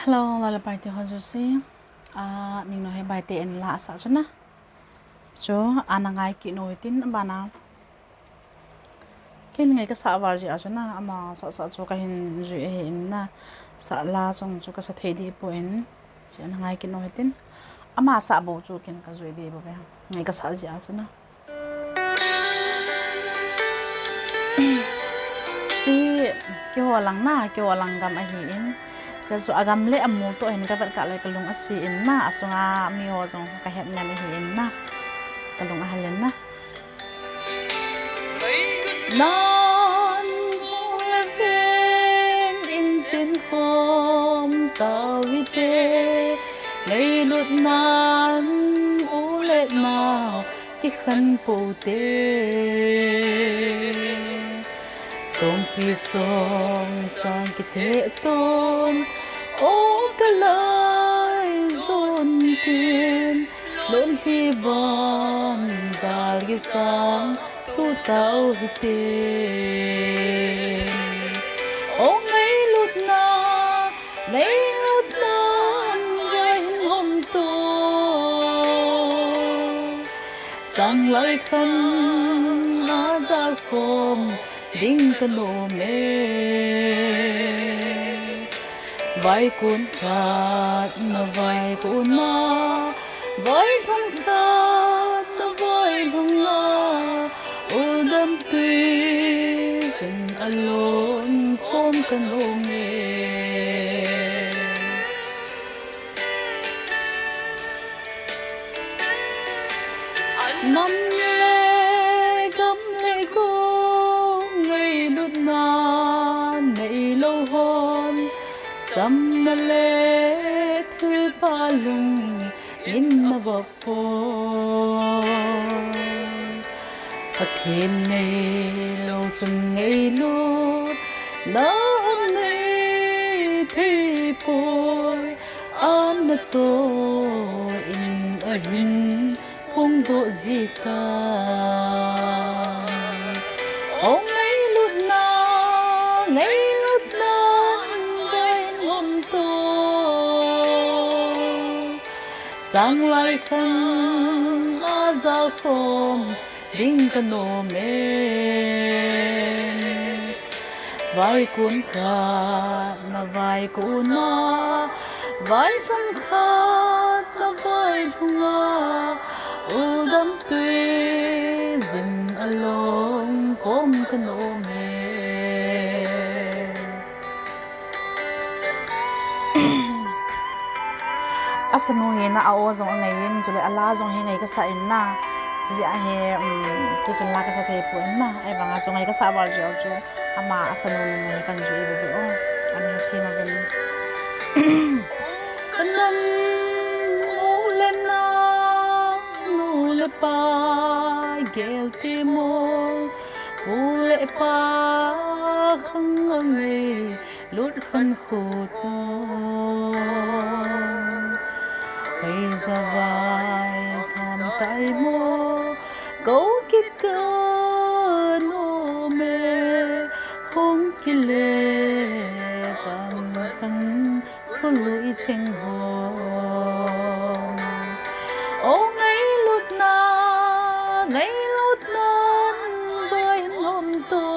Hello, là bài tiếng Hoa si. Mình nói bài tiếng là sao chứ na? Chú anh ngay kỹ nói tin bạn nào? Cái ngày cái sao vào gì chứ na? Mà sao chú cái hình gì hình na? Sao là trong chú cái sao thấy đi bộ hình? Chú anh ngay kỹ nói tin. Mà sao bố chú cái cái gì đi bộ vậy? Ngày cái sao gì chứ na? Chỉ kêu kêu lăng gam ai hin. So agam le amu to hin ka vat ka le kalung asi in na asunga mi ho jong ka het ngan hi in na kalung halen na non le ven in sin khom tawite lei lut nan u le nào ki khan pu te song pi song chang ki te ton ô cái lời dồn tiền lộn phi bon già cái sáng tu tao hi tiền ô ngay lút na gây hôm tu sang lại khăn na ra khom đinh cái nô mê vai cuốn khát na vai cuốn na vai phong khát na vai phong na ô đam tuy dần alone không cần ôm em năm lệ gấm lệ cô ngày đốt na ngày lâu hôn sam na le thil palung in na vapo pathin nei lo chung ngei lut na nei thi poi an na to in a hin phong do zita ong ngei lut na sang lại khăn a giao khom đinh cái nô mê vai cuốn khát na vai cuốn na vai phong khát na vai phong na u đam tuy dừng alone khom cái nô mê asanu he na ao zong ngai in chule ala zong he ngai ka sa in na ji a he ki kin la ka sa the pu in na ai banga zong ngai ka sa ba jo chu ama asanu ni kan ju bu o ani thi na gen kanam nu le pa gel ti mo le pa khang ngai lut khan khu to hay ra vai tham tay mô câu kia cơ nô mê hông kia lê tam khăn khô lụi chênh hồn ô ngay lút na với hôm tô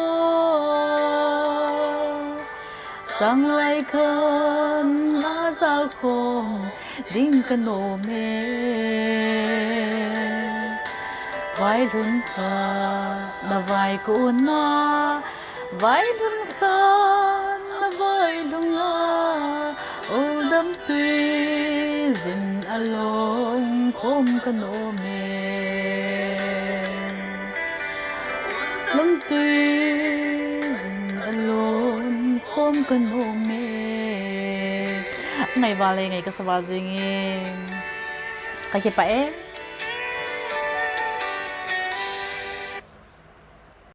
sang lại khăn na giao khôn đinh cái nô mê vai lun khát na vai cuốn na vai lun khát na vai lun na ô đam tuy dừng alone không cái nô mê đam tuy dừng alone không cái nô mê ngày vào ngày cái sao vào gì nghe cái gì vậy